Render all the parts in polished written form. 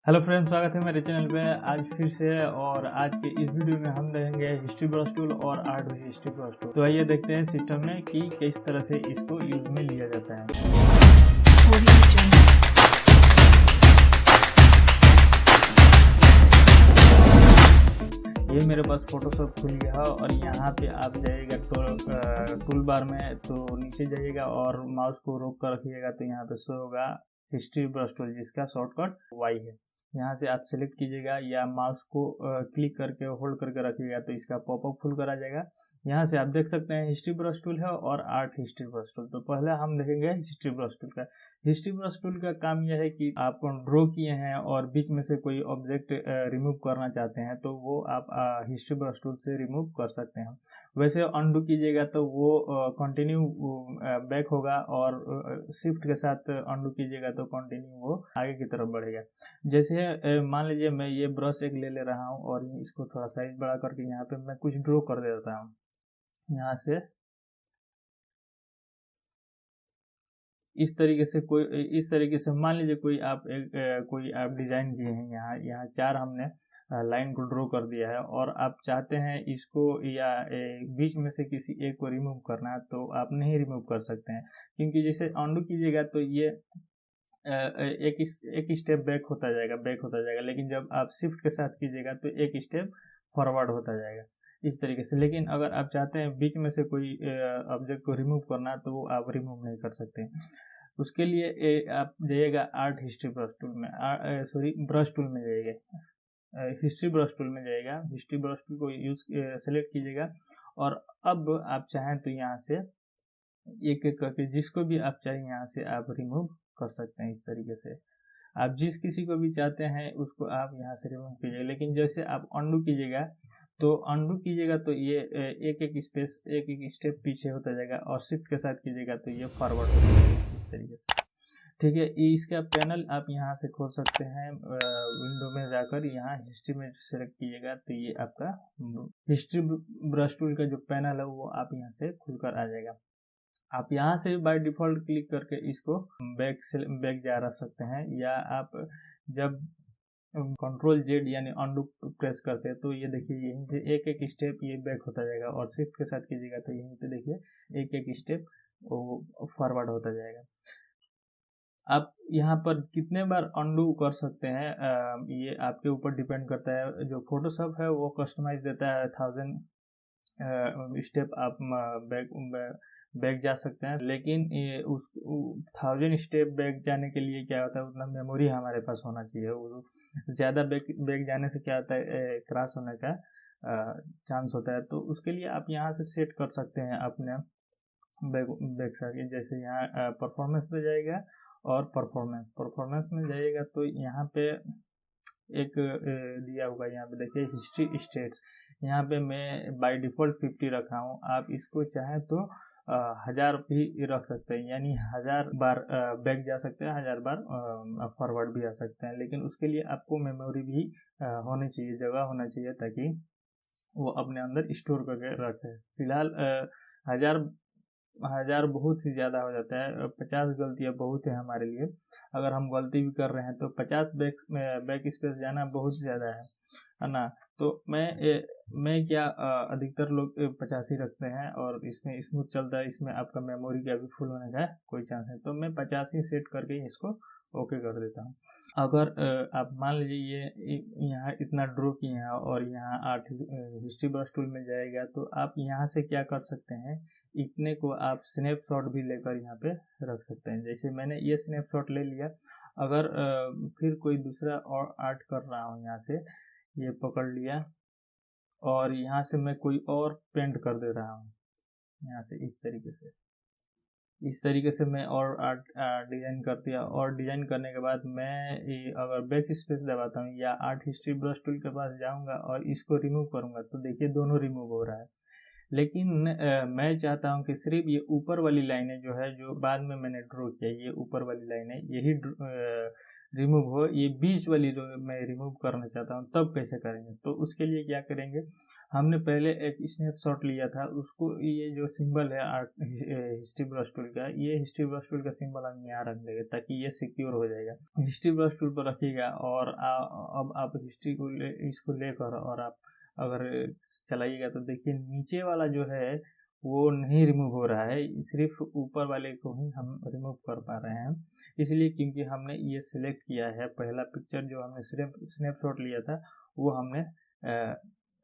Hello friends, स्वागत है मेरे चैनल पे आज फिर से। और आज के इस वीडियो में हम देखेंगे हिस्ट्री ब्रश टूल और art with history brush tool. तो आइए देखते हैं सिस्टम में कि किस तरह से इसको यूज में लिया जाता है। ये मेरे पास फोटोशॉप खुल गया और यहाँ पे आप जाइएगा टूल बार में, तो नीचे जाइएगा और माउस को रोक कर रखिएगा तो यहाँ पे शो होगा हिस्ट्री ब्रश टूल, जिसका शॉर्टकट वाई है। यहाँ से आप सेलेक्ट कीजिएगा या माउस को क्लिक करके होल्ड करके रखिएगा तो इसका पॉपअप खुल कर आ जाएगा। यहाँ से आप देख सकते हैं हिस्ट्री ब्रश टूल है और आर्ट हिस्ट्री ब्रश टूल। तो पहले हम देखेंगे हिस्ट्री ब्रश टूल का। हिस्ट्री ब्रश टूल का काम यह है कि आप ड्रॉ किए हैं और बीच में से कोई ऑब्जेक्ट रिमूव करना चाहते हैं तो वो आप हिस्ट्री ब्रश टूल से रिमूव कर सकते हैं। वैसे अंडू कीजिएगा तो वो कंटिन्यू बैक होगा और शिफ्ट के साथ अंडू कीजिएगा तो कंटिन्यू वो आगे की तरफ बढ़ेगा। जैसे मान लीजिए मैं ये ब्रश एक ले रहा हूँ और इसको थोड़ा साइज बड़ा करके यहाँ पे मैं कुछ ड्रॉ कर देता हूँ। यहाँ से इस तरीके से मान लीजिए कोई आप डिजाइन किए हैं। यहाँ चार हमने लाइन को ड्रॉ कर दिया है और आप चाहते हैं इसको या बीच में से किसी एक को रिमूव करना है तो आप नहीं रिमूव कर सकते हैं, क्योंकि जैसे अंडू कीजिएगा तो ये एक स्टेप बैक होता जाएगा, लेकिन जब आप शिफ्ट के साथ कीजिएगा तो एक स्टेप फॉरवर्ड होता जाएगा इस तरीके से। लेकिन अगर आप चाहते हैं बीच में से कोई ऑब्जेक्ट को रिमूव करना तो वो आप रिमूव नहीं कर सकते। उसके लिए आप जाइएगा आर्ट हिस्ट्री ब्रश टूल में, ब्रश टूल में जाइएगा, हिस्ट्री ब्रश टूल में जाइएगा। हिस्ट्री ब्रश टूल को यूज सेलेक्ट कीजिएगा और अब आप चाहें तो यहाँ से एक एक करके जिसको भी आप चाहें यहाँ से आप रिमूव कर सकते हैं। इस तरीके से आप जिस किसी को भी चाहते हैं उसको आप यहाँ से रिमूव कीजिएगा। लेकिन जैसे आप अंडू कीजिएगा तो ये एक स्टेप पीछे होता जाएगा और शिफ्ट के साथ कीजिएगा तो ये फॉरवर्ड हो जाएगा इस तरीके से। ठीक है, इसका पैनल आप यहाँ से खोल सकते हैं। विंडो में जाकर यहाँ हिस्ट्री में सेलेक्ट कीजिएगा तो ये आपका हिस्ट्री ब्रश टूल का जो पैनल है वो आप यहाँ से खुलकर आ जाएगा। आप यहाँ से बाय डिफॉल्ट क्लिक करके इसको बैक जा रख सकते हैं, या आप जब कंट्रोल जेड यानी अंडू प्रेस करते हैं तो ये देखिए यहीं से एक स्टेप ये बैक होता जाएगा और शिफ्ट के साथ कीजिएगा तो यहीं पे देखिए एक स्टेप फॉरवर्ड होता जाएगा। आप यहाँ पर कितने बार अंडू कर सकते हैं ये आपके ऊपर डिपेंड करता है। जो फोटोशॉप है वो कस्टमाइज देता है 1000 स्टेप आप बैक जा सकते हैं, लेकिन ये उस 1000 स्टेप बैक जाने के लिए क्या होता है उतना मेमोरी हमारे पास होना चाहिए। ज़्यादा बैक जाने से क्या होता है क्रैश होने का चांस होता है। तो उसके लिए आप यहाँ से सेट कर सकते हैं अपने बैक साइड। जैसे यहाँ परफॉर्मेंस पे जाएगा और परफॉर्मेंस में जाइएगा तो यहाँ पे एक दिया होगा, यहाँ पे देखिए हिस्ट्री स्टेट्स। यहाँ पे मैं बाय डिफॉल्ट 50 रखा हूँ। आप इसको चाहें तो 1000 भी रख सकते हैं, यानी 1000 बार बैक जा सकते हैं, 1000 बार फॉरवर्ड भी आ सकते हैं। लेकिन उसके लिए आपको मेमोरी भी होनी चाहिए, जगह होना चाहिए ताकि वो अपने अंदर स्टोर करके रखे। फिलहाल 1000 बहुत ही ज़्यादा हो जाता है। 50 गलतियाँ बहुत है हमारे लिए। अगर हम गलती भी कर रहे हैं तो 50 बैक स्पेस जाना बहुत ज़्यादा है ना। तो मैं क्या अधिकतर लोग 50 ही रखते हैं और इसमें स्मूथ चलता है। इसमें आपका मेमोरी का भी फुल होने का कोई चांस है, तो मैं 50 ही सेट करके इसको ओके कर देता हूँ। अगर आप मान लीजिए ये यहाँ इतना ड्रॉ किए हैं और यहाँ आर्ट हिस्ट्री ब्रश टूल में जाएगा तो आप यहाँ से क्या कर सकते हैं, इतने को आप स्नैपशॉट भी लेकर यहाँ पे रख सकते हैं। जैसे मैंने ये स्नैपशॉट ले लिया। अगर फिर कोई दूसरा और आर्ट कर रहा हूँ, यहाँ से ये पकड़ लिया और यहाँ से मैं कोई और पेंट कर दे रहा हूँ। यहाँ से इस तरीके से मैं और आर्ट डिजाइन कर दिया। और डिजाइन करने के बाद मैं अगर बैक स्पेस दबाता हूँ या आर्ट हिस्ट्री ब्रश टूल के पास जाऊँगा और इसको रिमूव करूँगा तो देखिए दोनों रिमूव हो रहा है। लेकिन मैं चाहता हूँ कि सिर्फ ये ऊपर वाली लाइनें जो है, जो बाद में मैंने ड्रॉ किया, ये ऊपर वाली लाइनें यही रिमूव हो, ये बीच वाली जो मैं रिमूव करना चाहता हूँ। तब कैसे करेंगे? तो उसके लिए क्या करेंगे, हमने पहले एक स्नैपशॉट लिया था, उसको ये जो सिंबल है हिस्ट्री ब्रश टूल का, ये हिस्ट्री ब्रश टूल का सिंबल हम यहाँ रख देंगे ताकि ये सिक्योर हो जाएगा। हिस्ट्री ब्रश टूल पर रखिएगा और अब आप हिस्ट्री को इसको लेकर और आप अगर चलाइएगा तो देखिए नीचे वाला जो है वो नहीं रिमूव हो रहा है, सिर्फ ऊपर वाले को ही हम रिमूव कर पा रहे हैं। इसलिए क्योंकि हमने ये सिलेक्ट किया है, पहला पिक्चर जो हमने स्नैपशॉट लिया था वो हमने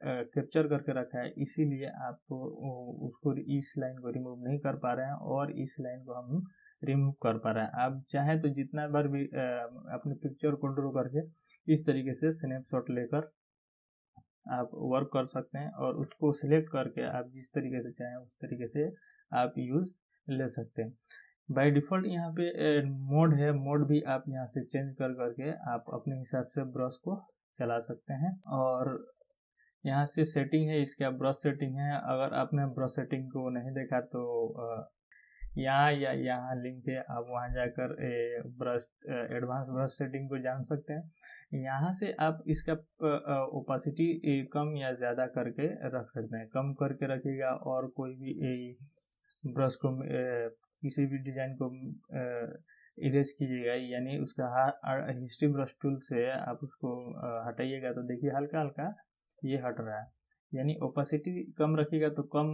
कैप्चर करके रखा है, इसीलिए आप उसको इस लाइन को रिमूव नहीं कर पा रहे हैं और इस लाइन को हम रिमूव कर पा रहे हैं। आप चाहें तो जितना बार भी अपने पिक्चर को ड्रॉ करके इस तरीके से स्नैपशॉट लेकर आप वर्क कर सकते हैं और उसको सिलेक्ट करके आप जिस तरीके से चाहें उस तरीके से आप यूज़ ले सकते हैं। बाय डिफ़ॉल्ट यहाँ पे मोड है, मोड भी आप यहाँ से चेंज कर करके आप अपने हिसाब से ब्रश को चला सकते हैं। और यहाँ से सेटिंग है, इसका ब्रश सेटिंग है। अगर आपने ब्रश सेटिंग को नहीं देखा तो यहाँ या यहाँ लिंक है, आप वहाँ जाकर ब्रश एडवांस ब्रश सेटिंग को जान सकते हैं। यहाँ से आप इसका ओपासिटी कम या ज़्यादा करके रख सकते हैं। कम करके रखिएगा और कोई भी ब्रश को किसी भी डिज़ाइन को इरेज कीजिएगा, यानी उसका हिस्ट्री ब्रश टूल से आप उसको हटाइएगा तो देखिए हल्का हल्का ये हट रहा है, यानी ओपासिटी कम रखिएगा तो कम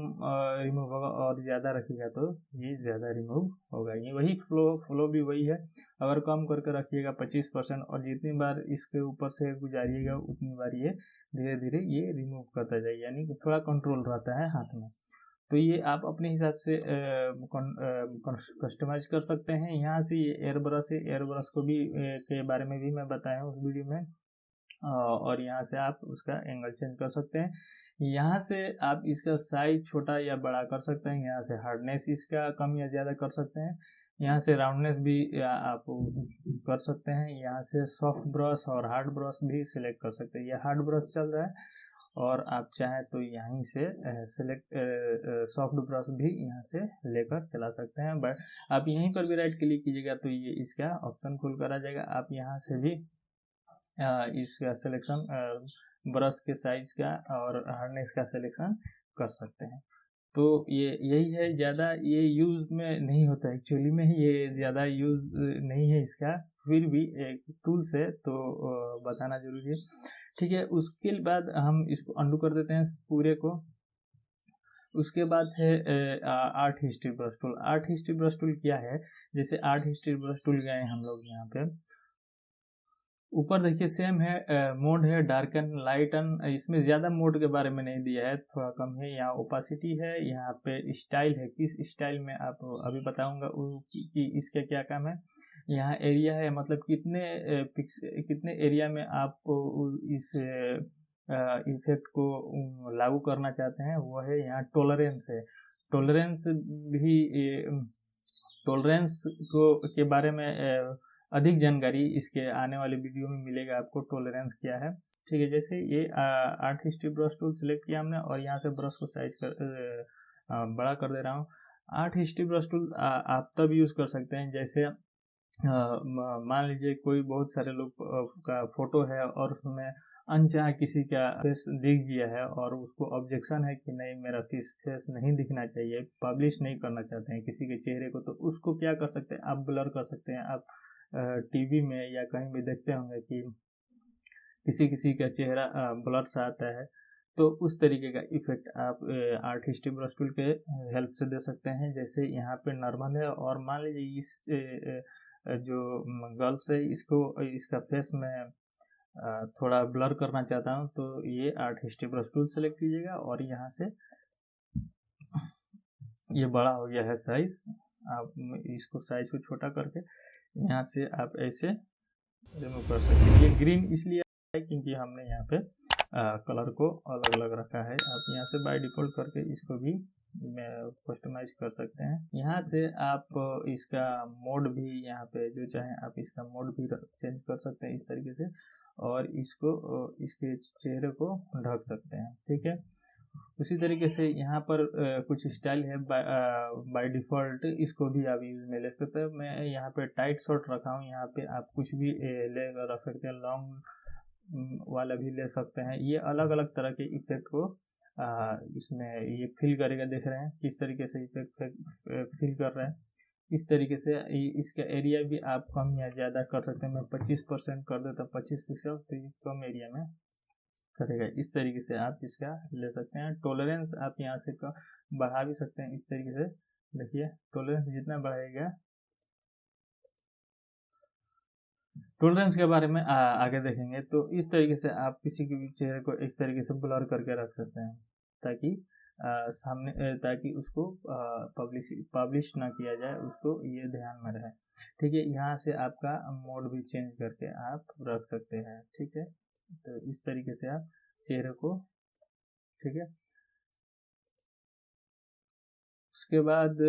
रिमूव होगा और ज़्यादा रखिएगा तो ये ज़्यादा रिमूव होगा। ये वही फ्लो भी वही है। अगर कम करके रखिएगा 25% और जितनी बार इसके ऊपर से गुजारिएगा उतनी बार ये धीरे धीरे ये रिमूव करता जाएगा, यानी कि थोड़ा कंट्रोल रहता है हाथ में। तो ये आप अपने हिसाब से कस्टमाइज कर सकते हैं। यहाँ से ये एयर ब्रश है, एयर ब्रश को भी के बारे में भी मैं बताया हूँ उस वीडियो में। और यहाँ से आप उसका एंगल चेंज कर सकते हैं। यहाँ से आप इसका साइज छोटा या बड़ा कर सकते हैं। यहाँ से हार्डनेस इसका कम या ज़्यादा कर सकते हैं। यहाँ से राउंडनेस भी आप कर सकते हैं। यहाँ से सॉफ्ट ब्रश और हार्ड ब्रश भी सिलेक्ट कर सकते हैं। यह हार्ड ब्रश चल रहा है और आप चाहें तो यहीं से सिलेक्ट सॉफ्ट ब्रश भी यहाँ से लेकर चला सकते हैं। बट आप यहीं पर भी राइट क्लिक कीजिएगा तो ये इसका ऑप्शन खुल कर आ जाएगा। आप यहाँ से भी इसका सिलेक्शन ब्रश के साइज का और हार्डनेस का सिलेक्शन कर सकते हैं। तो ये यही है, ज़्यादा ये यूज़ में नहीं होता, एक्चुअली में ये ज़्यादा यूज़ नहीं है इसका, फिर भी एक टूल्स है तो बताना जरूरी है। ठीक है, उसके बाद हम इसको अंडू कर देते हैं पूरे को। उसके बाद है art history brush tool. Art history brush tool क्या है, जैसे आर्ट हिस्ट्री ब्रश टूल गए हम लोग यहाँ पे ऊपर देखिए सेम है, मोड है डार्कन लाइटन। इसमें ज़्यादा मोड के बारे में नहीं दिया है, थोड़ा कम है। यहाँ ओपासिटी है, यहाँ पे स्टाइल है, किस स्टाइल में आप अभी बताऊंगा कि इसका क्या काम है। यहाँ एरिया है, मतलब कितने एरिया में आप इस इफेक्ट को लागू करना चाहते हैं वो है। यहाँ टॉलरेंस है, टॉलरेंस भी टॉलरेंस को के बारे में अधिक जानकारी इसके आने वाले वीडियो में मिलेगा आपको, टॉलरेंस क्या है। ठीक है, जैसे ये art history brush tool select किया हमने और यहाँ से ब्रश को साइज कर बड़ा कर दे रहा हूँ। आर्ट हिस्ट्री ब्रश टूल आप तब यूज़ कर सकते हैं जैसे मान लीजिए कोई बहुत सारे लोग का फोटो है और उसमें अनचाहे किसी का फेस दिख गया है और उसको ऑब्जेक्शन है कि नहीं मेरा फेस नहीं दिखना चाहिए, पब्लिश नहीं करना चाहते हैं किसी के चेहरे को, तो उसको क्या कर सकते हैं, आप ब्लर कर सकते हैं। आप टीवी में या कहीं भी देखते होंगे कि किसी का चेहरा ब्लर सा आता है, तो उस तरीके का इफेक्ट आप आर्ट हिस्ट्री ब्रश टूल के हेल्प से दे सकते हैं। जैसे यहाँ पे नॉर्मल है और मान लीजिए इस जो गर्ल्स है इसका फेस में थोड़ा ब्लर करना चाहता हूँ, तो ये art history brush tool select कीजिएगा और यहाँ से ये बड़ा हो गया है साइज, आप इसको साइज को छोटा करके यहाँ से आप ऐसे रिमूव कर सकते हैं। ये ग्रीन इसलिए है क्योंकि हमने यहाँ पे कलर को अलग अलग रखा है। आप यहाँ से बाय डिफ़ॉल्ट करके इसको भी कस्टमाइज कर सकते हैं। यहाँ से आप इसका मोड भी यहाँ पे जो चाहें आप इसका मोड भी चेंज कर सकते हैं इस तरीके से, और इसको इसके चेहरे को ढक सकते हैं। ठीक है, उसी तरीके से यहाँ पर कुछ स्टाइल है बाय डिफ़ॉल्ट, इसको भी आप यूज़ में ले सकते हैं। मैं यहाँ पे टाइट शॉर्ट रखा हूँ, यहाँ पे आप कुछ भी ले रख सकते हैं, लॉन्ग वाला भी ले सकते हैं। ये अलग अलग तरह के इफेक्ट को इसमें ये फिल करेगा। देख रहे हैं किस तरीके से इफेक्ट फिल कर रहे हैं। इस तरीके से इसका एरिया भी आप कम या ज़्यादा कर सकते हैं। मैं 25% कर देता हूँ, 25 पिक्सल, तो ये कम एरिया में करेगा। इस तरीके से आप इसका ले सकते हैं। टॉलरेंस आप यहाँ से बढ़ा भी सकते हैं। इस तरीके से देखिए, टॉलरेंस जितना बढ़ाएगा, टॉलरेंस के बारे में आगे देखेंगे। तो इस तरीके से आप किसी के भी चेहरे को इस तरीके से ब्लर करके रख सकते हैं, ताकि सामने ताकि उसको पब्लिश ना किया जाए, उसको ये ध्यान में रहे। ठीक है, यहाँ से आपका मोड भी चेंज करके आप रख सकते हैं। ठीक है, तो इस तरीके से आप चेहरे को, ठीक है। उसके बाद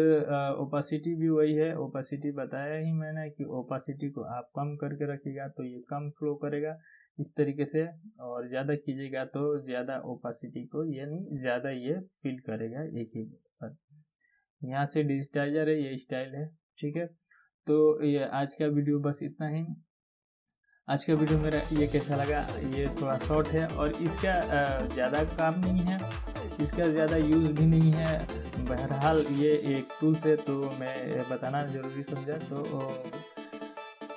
ओपासिटी भी वही है। ओपासिटी बताया ही मैंने कि ओपासिटी को आप कम करके रखिएगा तो ये कम फ्लो करेगा इस तरीके से, और ज़्यादा कीजिएगा तो ज़्यादा ओपासिटी को, यानी ज़्यादा ये फील करेगा एक ही पर। यहाँ से डिजिटाइजर है, ये स्टाइल है। ठीक है, तो ये आज का वीडियो बस इतना ही। आज का वीडियो मेरा ये कैसा लगा, ये थोड़ा शॉर्ट है और इसका ज़्यादा काम नहीं है, इसका ज़्यादा यूज़ भी नहीं है। बहरहाल ये एक टूल्स है, तो मैं बताना ज़रूरी समझा। तो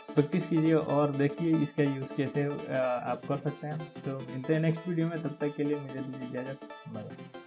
प्रैक्टिस कीजिए और देखिए इसका यूज़ कैसे आप कर सकते हैं। तो मिलते हैं नेक्स्ट वीडियो में, तब तक के लिए मुझे दीजिए इजाज़त। बाय।